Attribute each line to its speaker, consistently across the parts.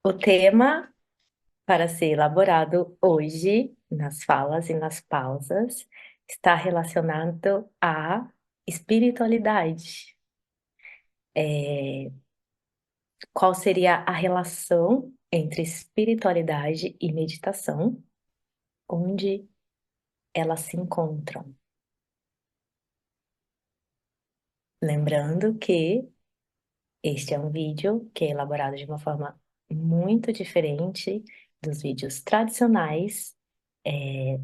Speaker 1: O tema para ser elaborado hoje, nas falas e nas pausas, está relacionado à espiritualidade. Qual seria a relação entre espiritualidade e meditação, onde elas se encontram? Lembrando que este é um vídeo que é elaborado de uma forma muito diferente dos vídeos tradicionais. É,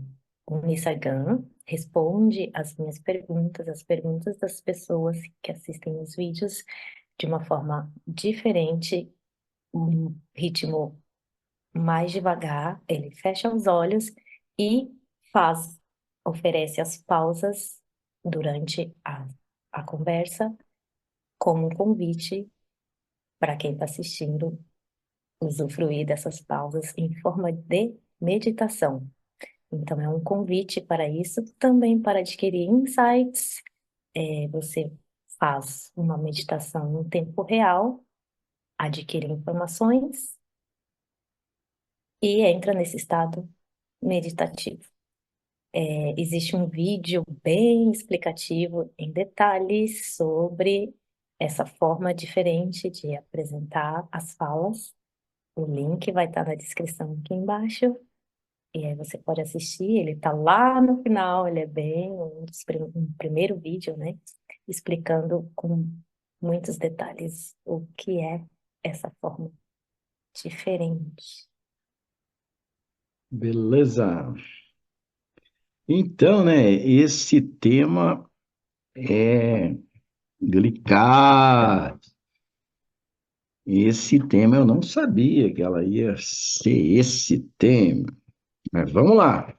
Speaker 1: o Nissagan responde as minhas perguntas, as perguntas das pessoas que assistem os vídeos de uma forma diferente, um ritmo mais devagar. Ele fecha os olhos e faz, oferece as pausas durante a conversa como um convite para quem está assistindo usufruir dessas pausas em forma de meditação. Então, é um convite para isso, também para adquirir insights. Você faz uma meditação no tempo real, adquire informações e entra nesse estado meditativo. Existe um vídeo bem explicativo em detalhes sobre essa forma diferente de apresentar as falas. O link vai estar na descrição aqui embaixo. E aí você pode assistir, ele tá lá no final, ele é bem um primeiro vídeo, né? Explicando com muitos detalhes o que é essa forma diferente.
Speaker 2: Beleza. Então, né, esse tema é delicado. Esse tema eu não sabia que ela ia ser esse tema. Mas vamos lá.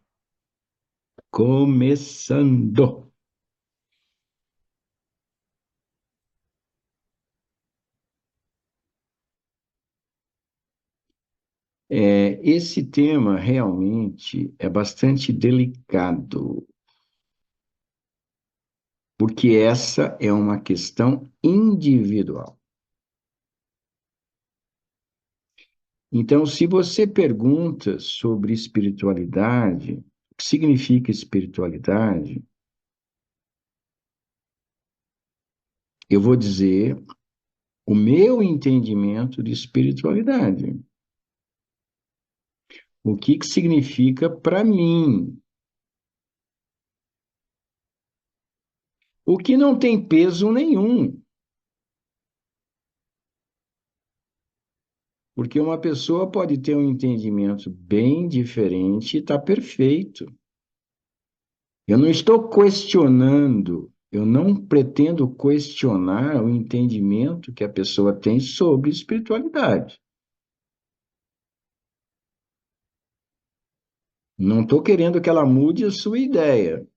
Speaker 2: Começando. Esse tema realmente é bastante delicado, porque essa é uma questão individual. Então, se você pergunta sobre espiritualidade, o que significa espiritualidade, eu vou dizer o meu entendimento de espiritualidade. O que que significa para mim? O que não tem peso nenhum, porque uma pessoa pode ter um entendimento bem diferente e está perfeito. Eu não estou questionando, eu não pretendo questionar o entendimento que a pessoa tem sobre espiritualidade. Não estou querendo que ela mude a sua ideia.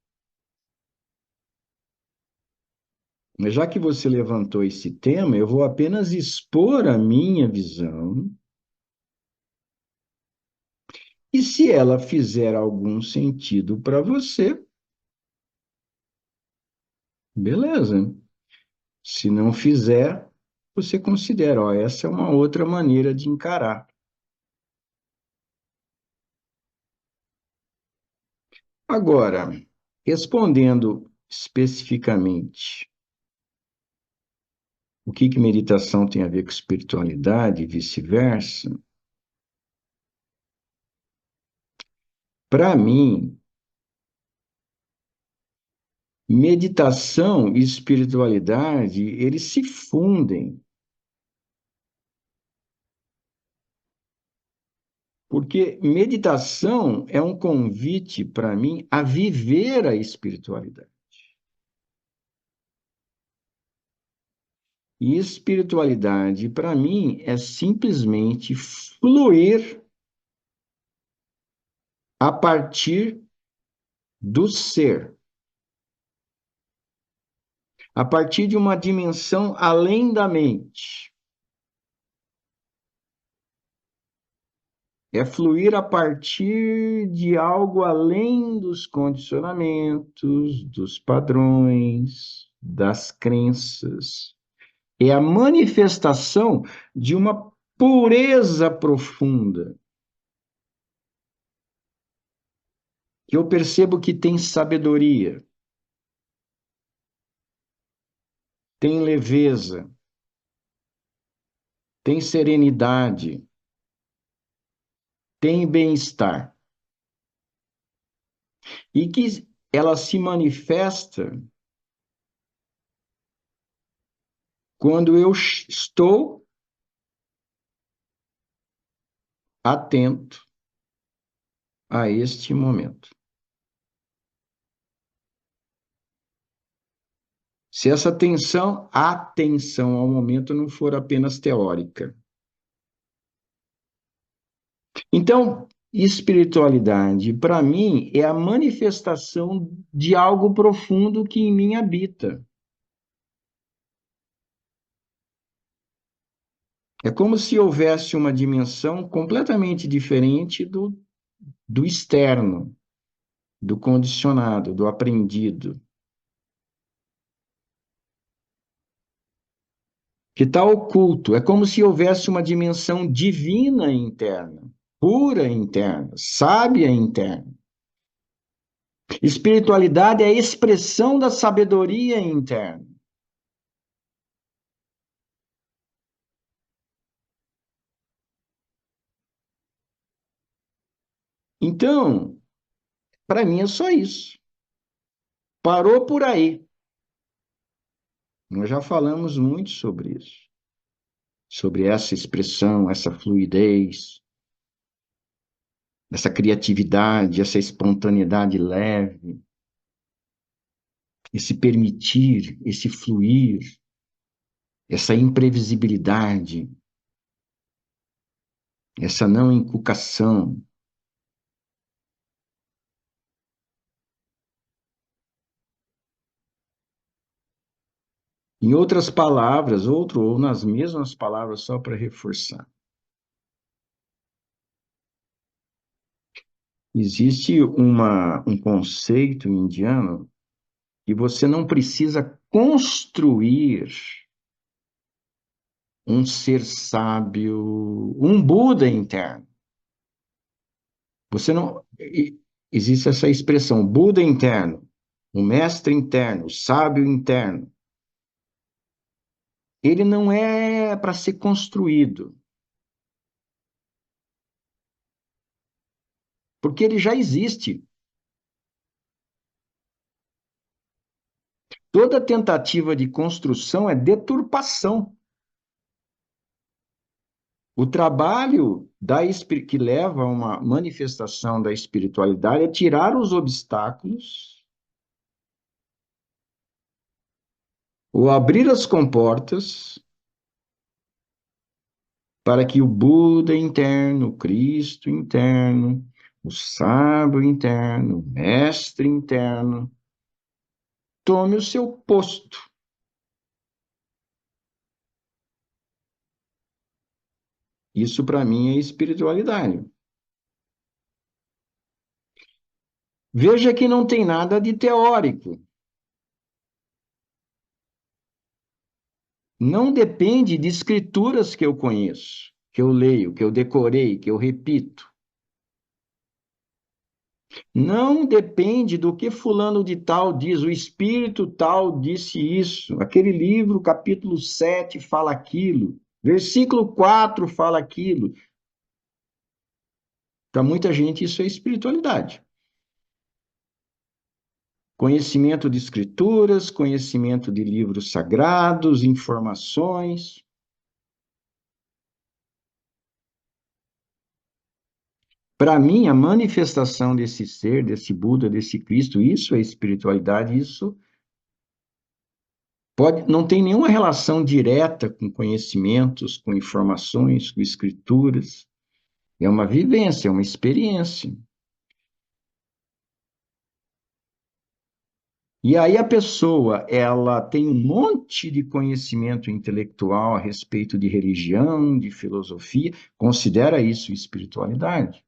Speaker 2: Mas já que você levantou esse tema, eu vou apenas expor a minha visão. E se ela fizer algum sentido para você, beleza. Se não fizer, você considera, ó, essa é uma outra maneira de encarar. Agora, respondendo especificamente o que que meditação tem a ver com espiritualidade e vice-versa, para mim, meditação e espiritualidade, eles se fundem, porque meditação é um convite para mim a viver a espiritualidade. E espiritualidade, para mim, é simplesmente fluir a partir do ser, a partir de uma dimensão além da mente. É fluir a partir de algo além dos condicionamentos, dos padrões, das crenças. É a manifestação de uma pureza profunda, que eu percebo que tem sabedoria, tem leveza, tem serenidade, tem bem-estar. E que ela se manifesta quando eu estou atento a este momento. Se essa atenção ao momento não for apenas teórica. Então, espiritualidade, para mim, é a manifestação de algo profundo que em mim habita. É como se houvesse uma dimensão completamente diferente do externo, do condicionado, do aprendido, que está oculto. É como se houvesse uma dimensão divina interna, pura interna, sábia interna. Espiritualidade é a expressão da sabedoria interna. Então, para mim é só isso. Parou por aí. Nós já falamos muito sobre isso, sobre essa expressão, essa fluidez, essa criatividade, essa espontaneidade leve, esse permitir, esse fluir, essa imprevisibilidade, essa não inculcação. Em outras palavras, outro ou nas mesmas palavras, só para reforçar. Existe um conceito indiano que você não precisa construir um ser sábio, um Buda interno. Você não. Existe essa expressão, Buda interno, o mestre interno, o sábio interno. Ele não é para ser construído, porque ele já existe. Toda tentativa de construção é deturpação. O trabalho que leva a uma manifestação da espiritualidade é tirar os obstáculos, ou abrir as comportas para que o Buda interno, o Cristo interno, o sábio interno, o mestre interno, tome o seu posto. Isso para mim é espiritualidade. Veja que não tem nada de teórico. Não depende de escrituras que eu conheço, que eu leio, que eu decorei, que eu repito. Não depende do que fulano de tal diz, o espírito tal disse isso, aquele livro, capítulo 7 fala aquilo, versículo 4 fala aquilo. Para muita gente isso é espiritualidade. Conhecimento de escrituras, conhecimento de livros sagrados, informações. Para mim, a manifestação desse ser, desse Buda, desse Cristo, isso é espiritualidade, isso não tem nenhuma relação direta com conhecimentos, com informações, com escrituras. É uma vivência, é uma experiência. E aí a pessoa, ela tem um monte de conhecimento intelectual a respeito de religião, de filosofia, considera isso espiritualidade.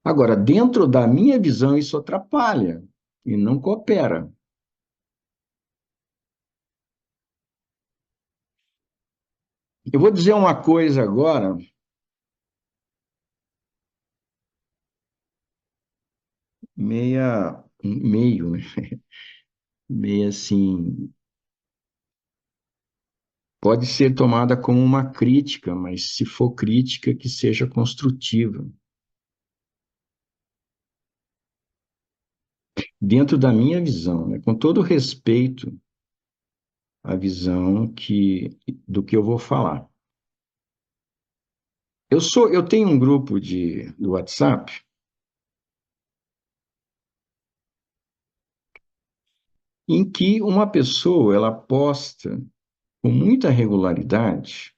Speaker 2: Agora, dentro da minha visão, isso atrapalha e não coopera. Eu vou dizer uma coisa agora, meio, né? Meio assim, pode ser tomada como uma crítica, mas se for crítica, que seja construtiva. Dentro da minha visão, né? Com todo respeito à visão do que eu vou falar. Eu tenho um grupo do WhatsApp em que uma pessoa ela posta com muita regularidade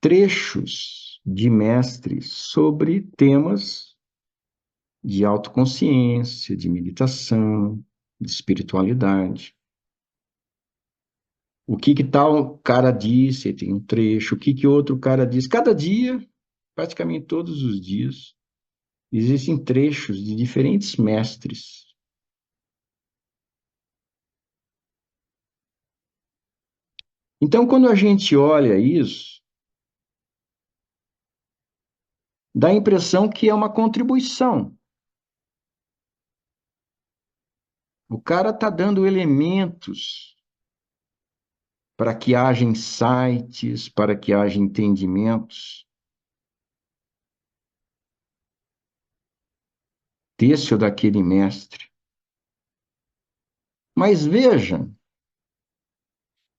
Speaker 2: trechos de mestres sobre temas de autoconsciência, de meditação, de espiritualidade. O que que tal cara disse, tem um trecho, o que que outro cara disse. Cada dia, praticamente todos os dias, existem trechos de diferentes mestres. Então, quando a gente olha isso, dá a impressão que é uma contribuição. O cara está dando elementos para que haja insights, para que haja entendimentos desse ou daquele mestre. Mas veja,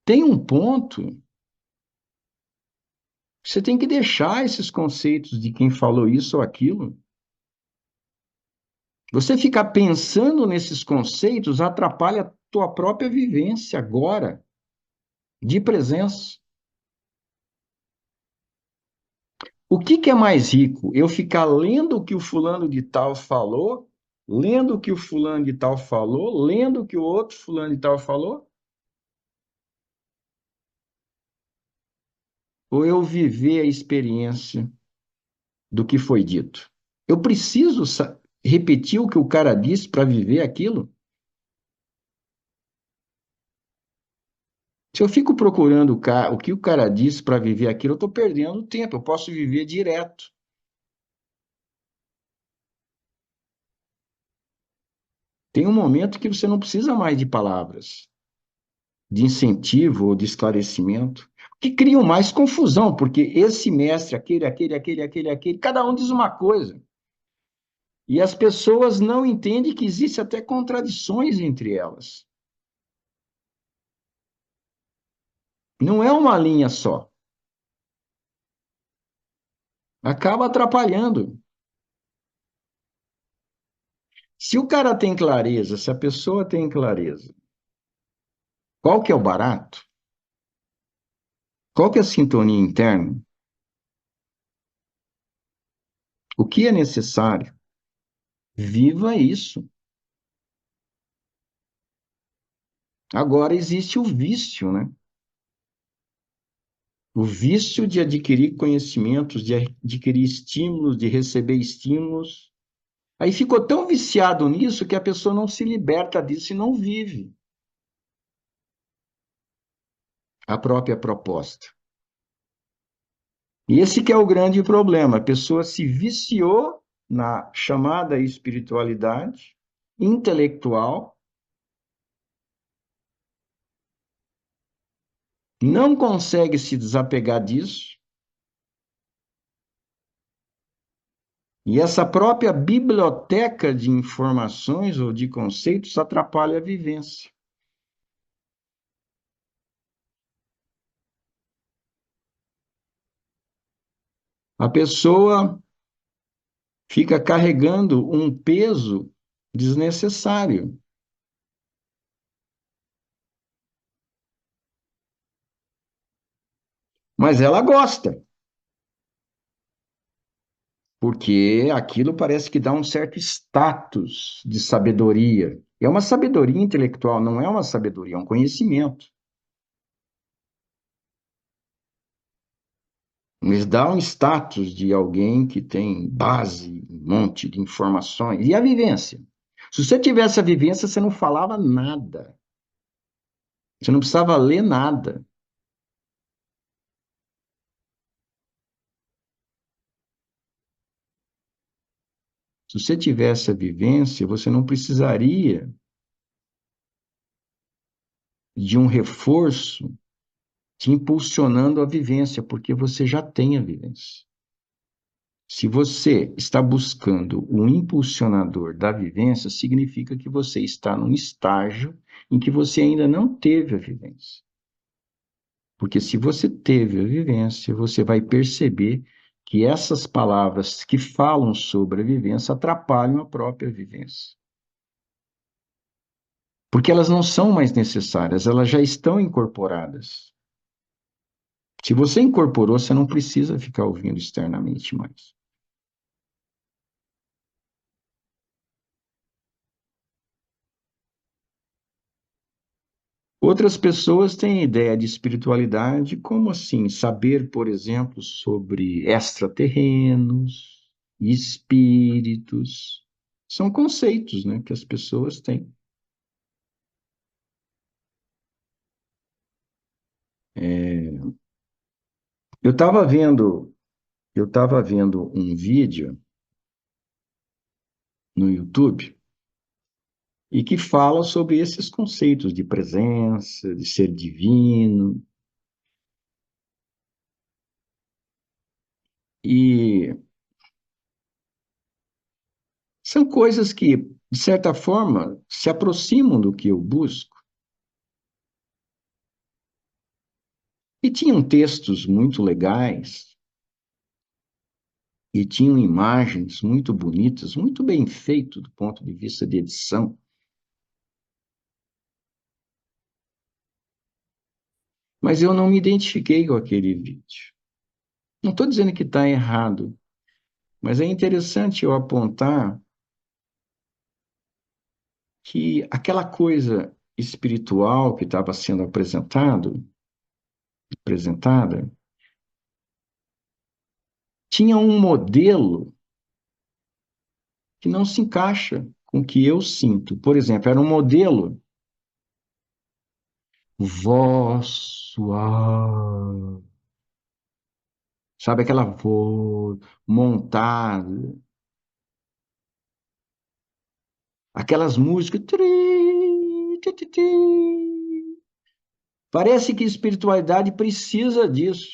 Speaker 2: tem um ponto que você tem que deixar esses conceitos de quem falou isso ou aquilo. Você ficar pensando nesses conceitos atrapalha a tua própria vivência agora, de presença. O que que é mais rico? Eu ficar lendo o que o fulano de tal falou, lendo o que o fulano de tal falou, lendo o que o outro fulano de tal falou? Ou eu viver a experiência do que foi dito? Eu preciso repetir o que o cara disse para viver aquilo? Se eu fico procurando o que o cara disse para viver aquilo, eu estou perdendo tempo. Eu posso viver direto. Tem um momento que você não precisa mais de palavras, de incentivo ou de esclarecimento, que criam mais confusão, porque esse mestre, aquele, cada um diz uma coisa. E as pessoas não entendem que existe até contradições entre elas. Não é uma linha só. Acaba atrapalhando. Se o cara tem clareza, se a pessoa tem clareza, qual que é o barato? Qual que é a sintonia interna? O que é necessário? Viva isso. Agora existe o vício, né? O vício de adquirir conhecimentos, de adquirir estímulos, de receber estímulos. Aí ficou tão viciado nisso que a pessoa não se liberta disso e não vive a própria proposta. E esse que é o grande problema. A pessoa se viciou na chamada espiritualidade intelectual, não consegue se desapegar disso, e essa própria biblioteca de informações ou de conceitos atrapalha a vivência. A pessoa fica carregando um peso desnecessário, mas ela gosta, porque aquilo parece que dá um certo status de sabedoria. É uma sabedoria intelectual, não é uma sabedoria, é um conhecimento. Mas dá um status de alguém que tem base, um monte de informações. E a vivência? Se você tivesse a vivência, você não falava nada. Você não precisava ler nada. Se você tivesse a vivência, você não precisaria de um reforço te impulsionando a vivência, porque você já tem a vivência. Se você está buscando um impulsionador da vivência, significa que você está num estágio em que você ainda não teve a vivência. Porque se você teve a vivência, você vai perceber que essas palavras que falam sobre a vivência atrapalham a própria vivência. Porque elas não são mais necessárias, elas já estão incorporadas. Se você incorporou, você não precisa ficar ouvindo externamente mais. Outras pessoas têm ideia de espiritualidade como assim, saber, por exemplo, sobre extraterrenos, espíritos. São conceitos, né, que as pessoas têm. É, eu estava vendo, eu estava vendo um vídeo no YouTube e que fala sobre esses conceitos de presença, de ser divino. E são coisas que, de certa forma, se aproximam do que eu busco. E tinham textos muito legais, e tinham imagens muito bonitas, muito bem feito do ponto de vista de edição. Mas eu não me identifiquei com aquele vídeo. Não estou dizendo que está errado, mas é interessante eu apontar que aquela coisa espiritual que estava sendo apresentada, tinha um modelo que não se encaixa com o que eu sinto. Por exemplo, era um modelo voz suave, sabe aquela voz montada, aquelas músicas. Parece que espiritualidade precisa disso.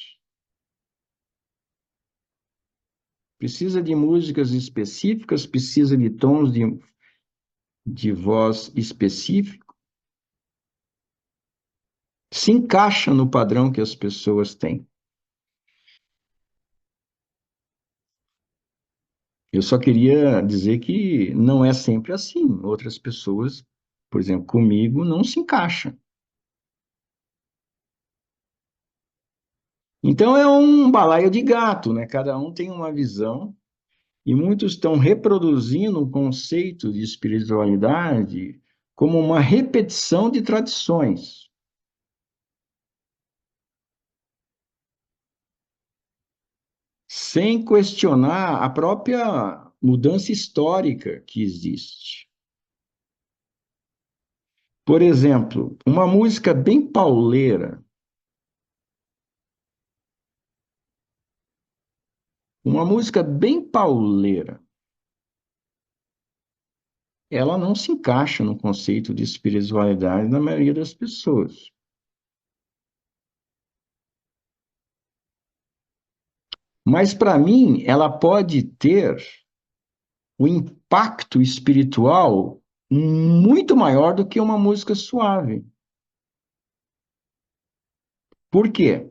Speaker 2: Precisa de músicas específicas, precisa de tons de voz específicos. Se encaixa no padrão que as pessoas têm. Eu só queria dizer que não é sempre assim. Outras pessoas, por exemplo, comigo, não se encaixam. Então é um balaio de gato, né? Cada um tem uma visão e muitos estão reproduzindo o conceito de espiritualidade como uma repetição de tradições, sem questionar a própria mudança histórica que existe. Por exemplo, uma música bem pauleira, uma música bem pauleira, ela não se encaixa no conceito de espiritualidade da maioria das pessoas. Mas para mim, ela pode ter o impacto espiritual muito maior do que uma música suave. Por quê?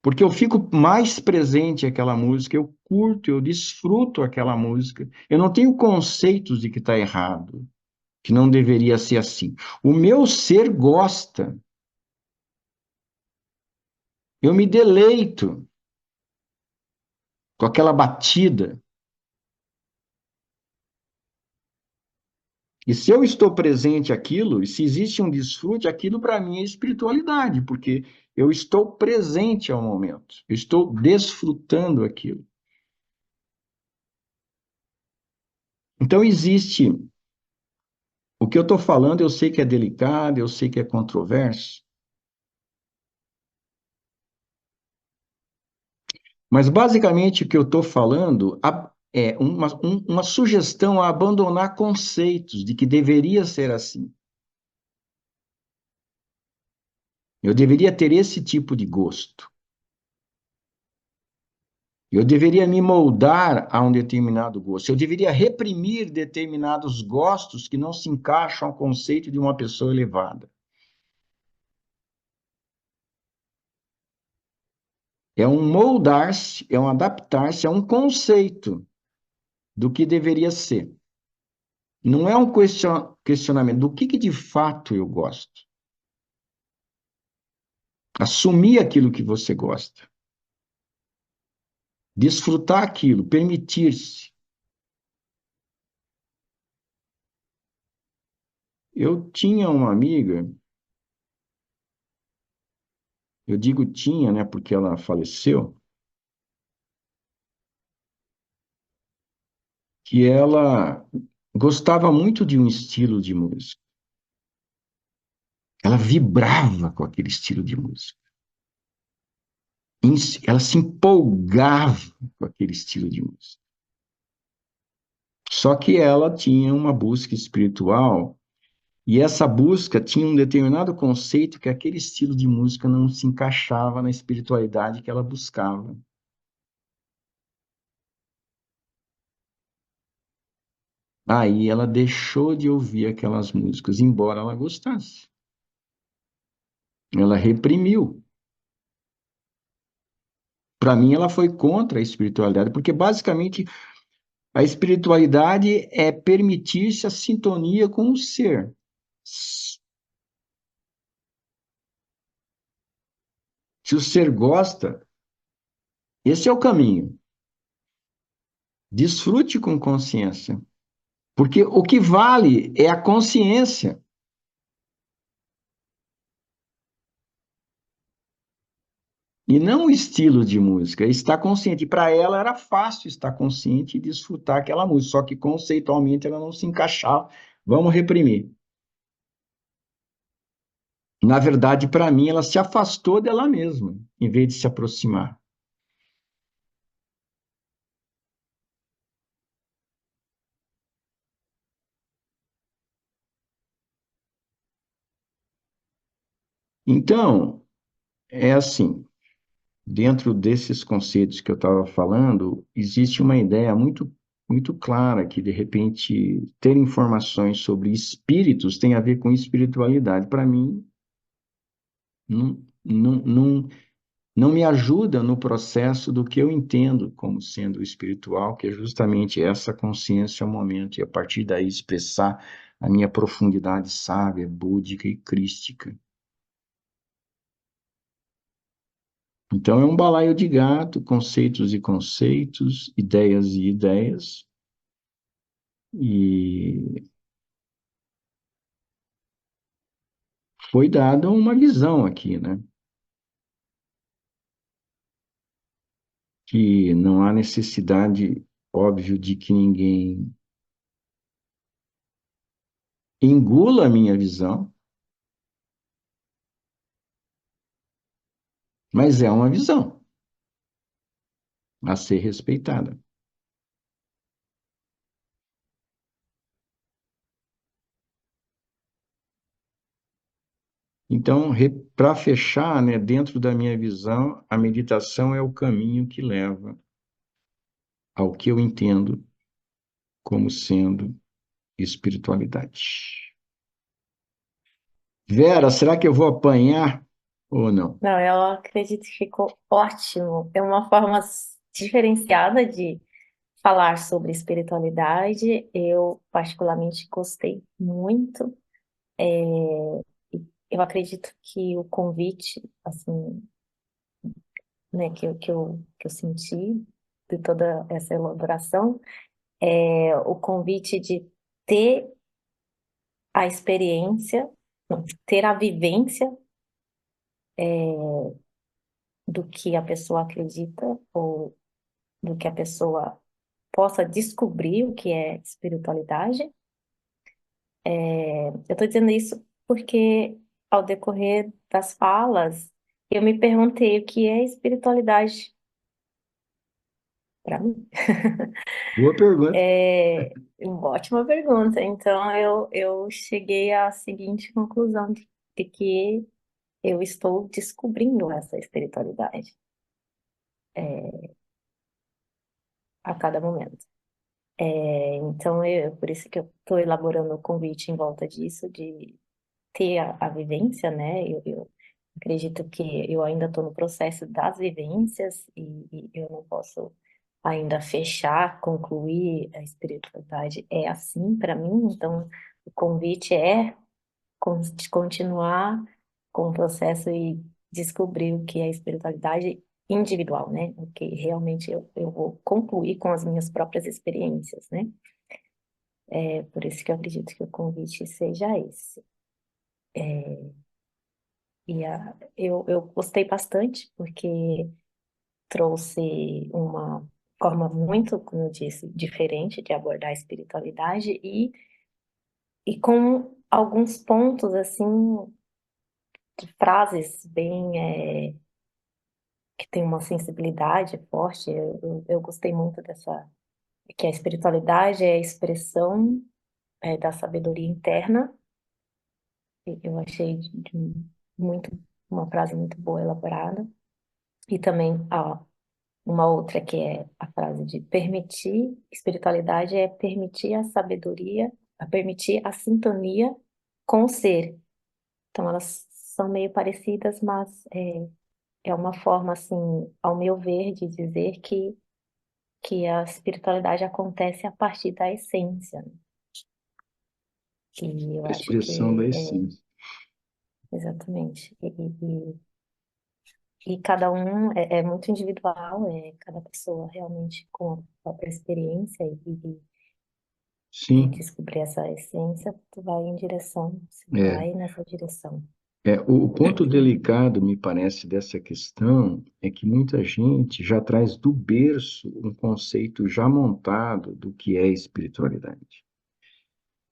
Speaker 2: Porque eu fico mais presente àquela música, eu curto, eu desfruto aquela música. Eu não tenho conceitos de que está errado, que não deveria ser assim. O meu ser gosta, eu me deleito com aquela batida. E se eu estou presente àquilo, e se existe um desfrute, aquilo para mim é espiritualidade, porque eu estou presente ao momento, eu estou desfrutando aquilo. Então existe, o que eu estou falando, eu sei que é delicado, eu sei que é controverso, mas basicamente o que eu estou falando, é uma sugestão a abandonar conceitos de que deveria ser assim. Eu deveria ter esse tipo de gosto. Eu deveria me moldar a um determinado gosto. Eu deveria reprimir determinados gostos que não se encaixam ao conceito de uma pessoa elevada. É um moldar-se, é um adaptar-se a um conceito do que deveria ser. Não é um questionamento do que de fato eu gosto. Assumir aquilo que você gosta. Desfrutar aquilo, permitir-se. Eu tinha uma amiga, eu digo tinha, né, porque ela faleceu, que ela gostava muito de um estilo de música. Ela vibrava com aquele estilo de música. Ela se empolgava com aquele estilo de música. Só que ela tinha uma busca espiritual e essa busca tinha um determinado conceito que aquele estilo de música não se encaixava na espiritualidade que ela buscava. Aí ela deixou de ouvir aquelas músicas, embora ela gostasse. Ela reprimiu. Para mim, ela foi contra a espiritualidade, porque basicamente a espiritualidade é permitir-se a sintonia com o ser. Se o ser gosta, esse é o caminho. Desfrute com consciência. Porque o que vale é a consciência. E não o estilo de música. Estar consciente. Para ela era fácil estar consciente e desfrutar aquela música. Só que conceitualmente ela não se encaixava. Vamos reprimir. Na verdade, para mim, ela se afastou dela mesma, em vez de se aproximar. Então, é assim. Dentro desses conceitos que eu estava falando, existe uma ideia muito clara que, de repente, ter informações sobre espíritos tem a ver com espiritualidade. Para mim, não me ajuda no processo do que eu entendo como sendo espiritual, que é justamente essa consciência ao momento, e a partir daí expressar a minha profundidade sábia, búdica e crística. Então, é um balaio de gato, conceitos e conceitos, ideias e ideias, e foi dada uma visão aqui, né? Que não há necessidade, óbvio, de que ninguém engula a minha visão, mas é uma visão a ser respeitada. Então, para fechar, né, dentro da minha visão, a meditação é o caminho que leva ao que eu entendo como sendo espiritualidade. Vera, será que eu vou apanhar ou não?
Speaker 1: Não, eu acredito que ficou ótimo. É uma forma diferenciada de falar sobre espiritualidade. Eu particularmente gostei muito. E eu acredito que o convite, assim, né, que eu senti de toda essa elaboração é o convite de ter a experiência, não, ter a vivência do que a pessoa acredita ou do que a pessoa possa descobrir o que é espiritualidade. Eu estou dizendo isso porque, ao decorrer das falas, eu me perguntei o que é espiritualidade para mim.
Speaker 2: Boa pergunta.
Speaker 1: É uma ótima pergunta. Então, eu cheguei à seguinte conclusão de que eu estou descobrindo essa espiritualidade, a cada momento. Então, por isso que eu estou elaborando o convite em volta disso, de ter a vivência, né? Eu acredito que eu ainda estou no processo das vivências e eu não posso ainda fechar, concluir a espiritualidade é assim para mim. Então, o convite é de continuar com o processo e descobrir o que é espiritualidade individual, né? O que realmente eu vou concluir com as minhas próprias experiências, né? É por isso que eu acredito que o convite seja esse. Eu gostei bastante, porque trouxe uma forma muito, como eu disse, diferente de abordar a espiritualidade e com alguns pontos, assim, de frases bem, que tem uma sensibilidade forte. Eu gostei muito dessa, que a espiritualidade é a expressão, da sabedoria interna. E eu achei muito, uma frase muito boa, elaborada. E também uma outra que é a frase de permitir, espiritualidade é permitir a sabedoria, a permitir a sintonia com o ser. Então elas são meio parecidas, mas é uma forma, assim, ao meu ver, de dizer que a espiritualidade acontece a partir da essência, né? E eu
Speaker 2: A
Speaker 1: acho
Speaker 2: expressão da
Speaker 1: que
Speaker 2: essência.
Speaker 1: exatamente. E cada um é muito individual, cada pessoa realmente com a própria experiência e
Speaker 2: Sim,
Speaker 1: descobrir essa essência, tu vai em direção, você
Speaker 2: é.
Speaker 1: vai nessa direção.
Speaker 2: O ponto delicado, me parece, dessa questão é que muita gente já traz do berço um conceito já montado do que é espiritualidade.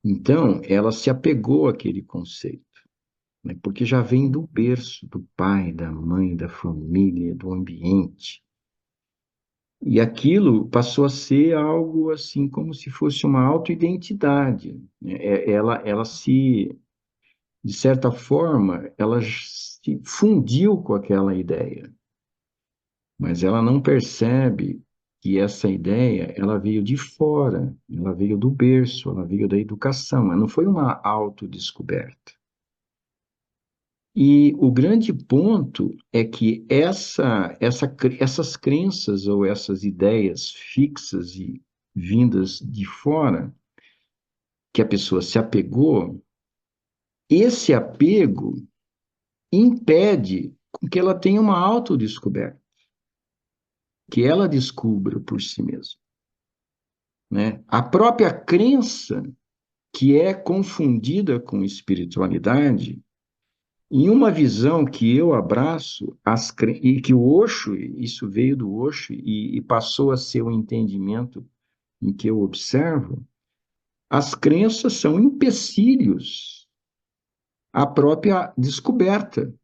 Speaker 2: Então, ela se apegou àquele conceito, né, porque já vem do berço, do pai, da mãe, da família, do ambiente. E aquilo passou a ser algo assim, como se fosse uma autoidentidade, né? Ela se, de certa forma, ela se fundiu com aquela ideia, mas ela não percebe que essa ideia, ela veio de fora, ela veio do berço, ela veio da educação, ela não foi uma autodescoberta. E o grande ponto é que essas crenças ou essas ideias fixas e vindas de fora, que a pessoa se apegou, esse apego impede com que ela tenha uma autodescoberta, que ela descubra por si mesma, né? A própria crença que é confundida com espiritualidade, em uma visão que eu abraço, e que o Osho, isso veio do Osho e passou a ser o entendimento em que eu observo, as crenças são empecilhos à própria descoberta,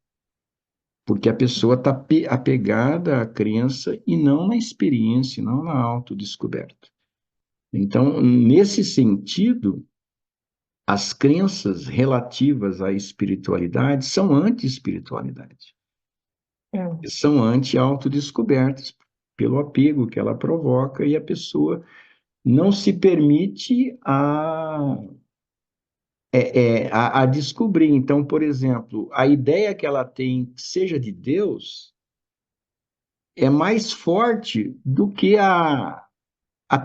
Speaker 2: porque a pessoa está apegada à crença e não na experiência, não na autodescoberta. Então, nesse sentido, as crenças relativas à espiritualidade são anti-espiritualidade.
Speaker 1: Hum,
Speaker 2: São anti-autodescobertas pelo apego que ela provoca e a pessoa não se permite a descobrir. Então, por exemplo, a ideia que ela tem que seja de Deus é mais forte do que a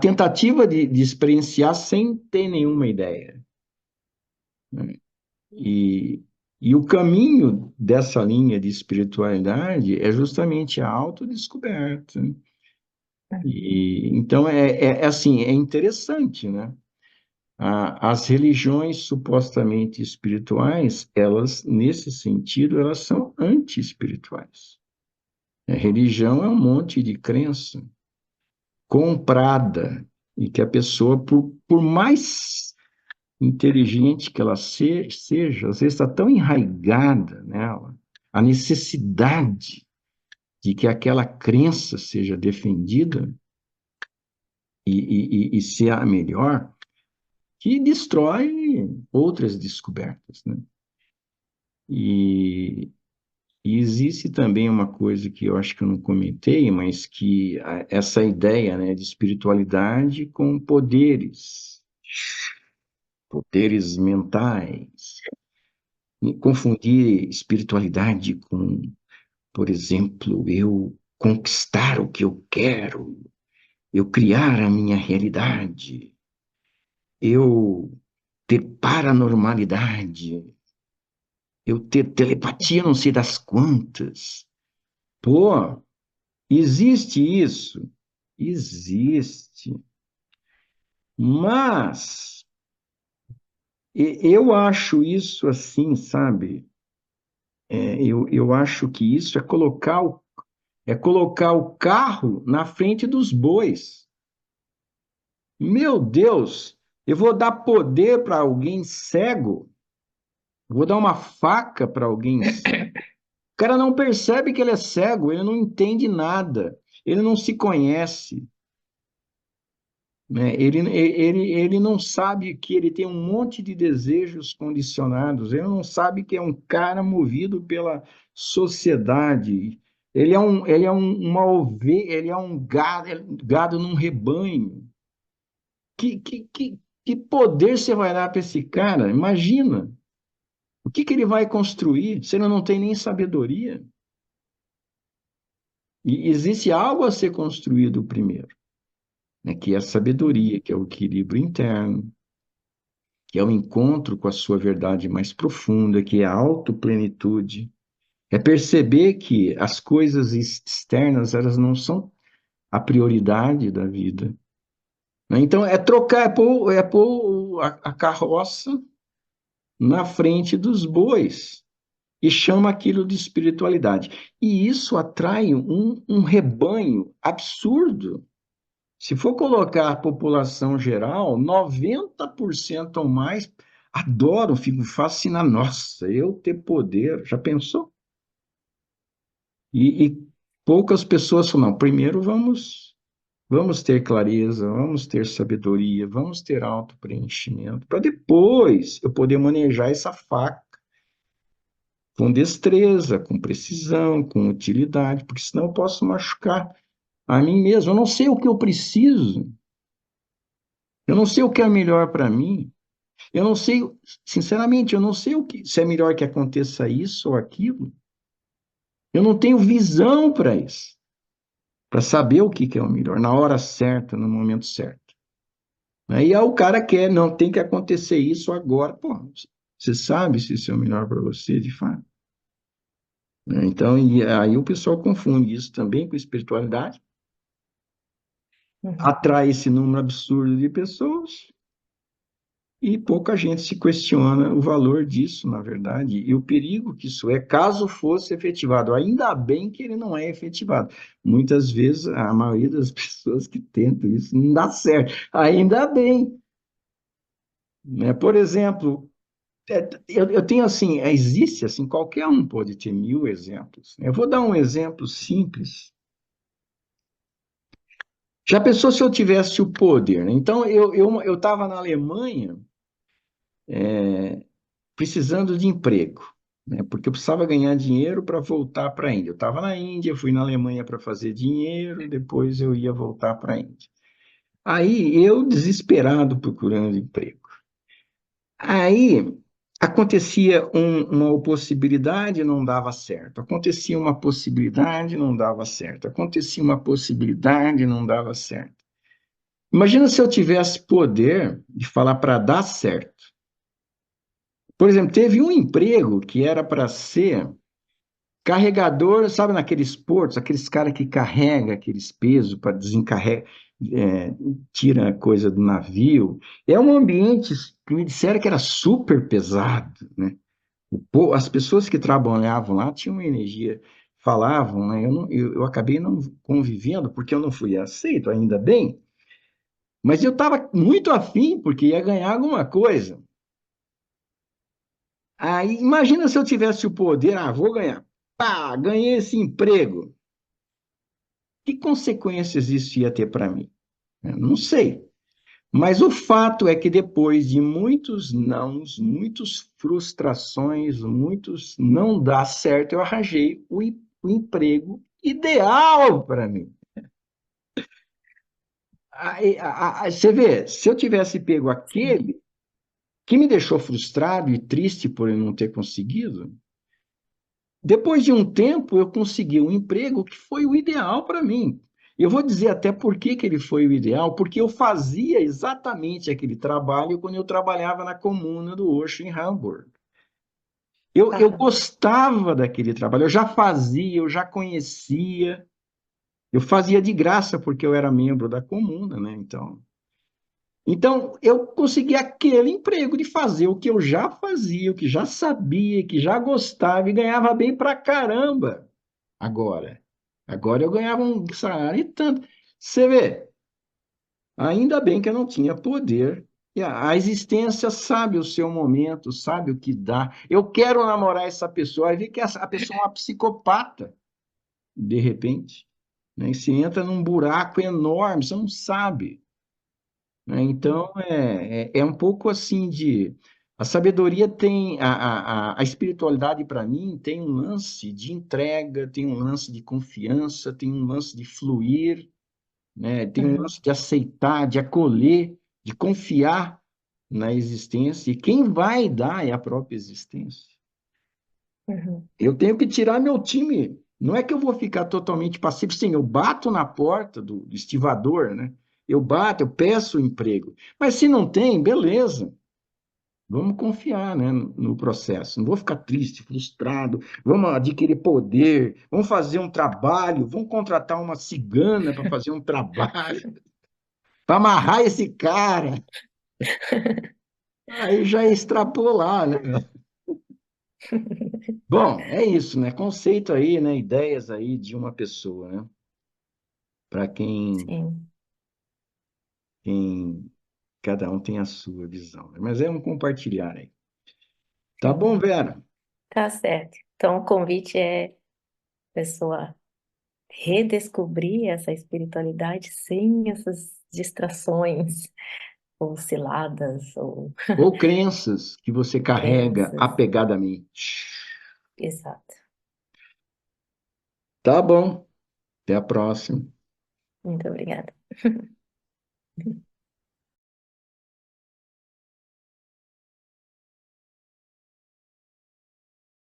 Speaker 2: tentativa de experienciar sem ter nenhuma ideia, né? E, e o caminho dessa linha de espiritualidade é justamente a autodescoberta.
Speaker 1: uhum,
Speaker 2: E, então, assim, é interessante, né? As religiões supostamente espirituais, elas, nesse sentido, elas são anti-espirituais. A religião é um monte de crença comprada e que a pessoa, por mais inteligente que ela seja, às vezes está tão enraizada nela a necessidade de que aquela crença seja defendida, e ser a melhor, que destrói outras descobertas, né? E, e existe também uma coisa que eu acho que eu não comentei, mas que essa ideia, né, de espiritualidade com poderes mentais, e confundir espiritualidade com, por exemplo, eu conquistar o que eu quero, eu criar a minha realidade, eu ter paranormalidade, eu ter telepatia não sei das quantas. Pô, existe isso? Existe. Mas eu acho isso assim, sabe? Eu acho que isso é colocar o carro na frente dos bois. Meu Deus, eu vou dar poder para alguém cego? Vou dar uma faca para alguém cego? O cara não percebe que ele é cego, ele não entende nada, ele não se conhece, né? Ele não sabe que ele tem um monte de desejos condicionados, ele não sabe que é um cara movido pela sociedade. Uma ovelha, ele é um gado num rebanho. Que poder você vai dar para esse cara? Imagina. O que ele vai construir se ele não tem nem sabedoria? E existe algo a ser construído primeiro, né? Que é a sabedoria, que é o equilíbrio interno, que é o encontro com a sua verdade mais profunda, que é a autoplenitude. É perceber que as coisas externas, elas não são a prioridade da vida, né? Então, é pôr a carroça na frente dos bois e chama aquilo de espiritualidade. E isso atrai um rebanho absurdo. Se for colocar a população geral, 90% ou mais adoram, ficam fascinados. Nossa, eu ter poder, já pensou? E poucas pessoas falam, não, primeiro vamos ter clareza, vamos ter sabedoria, vamos ter autopreenchimento, para depois eu poder manejar essa faca com destreza, com precisão, com utilidade, porque senão eu posso machucar a mim mesmo. Eu não sei o que eu preciso, eu não sei o que é melhor para mim, eu não sei, sinceramente, eu não sei se é melhor que aconteça isso ou aquilo. Eu não tenho visão para isso, para saber o que é o melhor, na hora certa, no momento certo. Aí o cara quer, não, tem que acontecer isso agora. Pô, você sabe se isso é o melhor para você, de fato? Né? Então, e aí o pessoal confunde isso também com espiritualidade,
Speaker 1: Uhum.
Speaker 2: atrai esse número absurdo de pessoas e pouca gente se questiona o valor disso, na verdade, e o perigo que isso é, caso fosse efetivado. Ainda bem que ele não é efetivado. Muitas vezes, a maioria das pessoas que tentam isso não dá certo. Ainda bem, né? Por exemplo, eu tenho assim, existe assim, qualquer um pode ter mil exemplos. Eu vou dar um exemplo simples. Já pensou se eu tivesse o poder, né? Então, eu estava na Alemanha, precisando de emprego, né? Porque eu precisava ganhar dinheiro para voltar para a Índia. Eu estava na Índia, fui na Alemanha para fazer dinheiro, depois eu ia voltar para a Índia. Aí eu desesperado procurando emprego. Aí acontecia uma possibilidade, não dava certo. Acontecia uma possibilidade, não dava certo. Acontecia uma possibilidade, não dava certo. Imagina se eu tivesse poder de falar para dar certo. Por exemplo, teve um emprego que era para ser carregador, sabe, naqueles portos, aqueles caras que carregam aqueles pesos para desencarregar, tira a coisa do navio. É um ambiente que me disseram que era super pesado, né? As pessoas que trabalhavam lá tinham uma energia, falavam, né? Eu acabei não convivendo porque eu não fui aceito, ainda bem, mas eu estava muito afim porque ia ganhar alguma coisa. Aí, imagina se eu tivesse o poder, vou ganhar. Pá, ganhei esse emprego. Que consequências isso ia ter para mim? Não sei. Mas o fato é que depois de muitos nãos, muitas frustrações, muitos não dá certo, eu arranjei o emprego ideal para mim. Você vê, se eu tivesse pego
Speaker 1: Sim.
Speaker 2: aquele que me deixou frustrado e triste por eu não ter conseguido, depois de um tempo eu consegui um emprego que foi o ideal para mim. Eu vou dizer até por que que ele foi o ideal, porque eu fazia exatamente aquele trabalho quando eu trabalhava na comuna do Osho, em Hamburg. Eu
Speaker 1: Aham.
Speaker 2: gostava daquele trabalho, eu já fazia, eu já conhecia, eu fazia de graça porque eu era membro da comuna, né? Então, eu consegui aquele emprego de fazer o que eu já fazia, o que já sabia, que já gostava e ganhava bem pra caramba. Agora, agora eu ganhava um salário e tanto. Você vê, ainda bem que eu não tinha poder. E a existência sabe o seu momento, sabe o que dá. Eu quero namorar essa pessoa, aí vê que a pessoa é uma psicopata, de repente. Né? E você entra num buraco enorme, você não sabe. Né? Então, é um pouco assim de. A sabedoria tem. A espiritualidade, para mim, tem um lance de entrega, tem um lance de confiança, tem um lance de fluir, né? Tem um
Speaker 1: Uhum.
Speaker 2: lance de aceitar, de acolher, de confiar na existência. E quem vai dar é a própria existência.
Speaker 1: Uhum.
Speaker 2: Eu tenho que tirar meu time. Não é que eu vou ficar totalmente passivo, sim, eu bato na porta do estivador, né? Eu bato, eu peço o emprego. Mas se não tem, beleza. Vamos confiar, né, no processo. Não vou ficar triste, frustrado. Vamos adquirir poder. Vamos fazer um trabalho. Vamos contratar uma cigana para fazer um trabalho, para amarrar esse cara. Aí já é extrapolar, né? Bom, é isso, né? Conceito aí, né? Ideias aí de uma pessoa, né? Para
Speaker 1: Sim.
Speaker 2: quem cada um tem a sua visão, né? Mas é um compartilhar aí. Tá bom,
Speaker 1: Sim.
Speaker 2: Vera?
Speaker 1: Tá certo. Então, o convite é a pessoa redescobrir essa espiritualidade sem essas distrações, ou ciladas, ou
Speaker 2: Ou crenças que você carrega
Speaker 1: crenças.
Speaker 2: apegadamente.
Speaker 1: Exato.
Speaker 2: Tá bom. Até a próxima.
Speaker 1: Muito obrigada.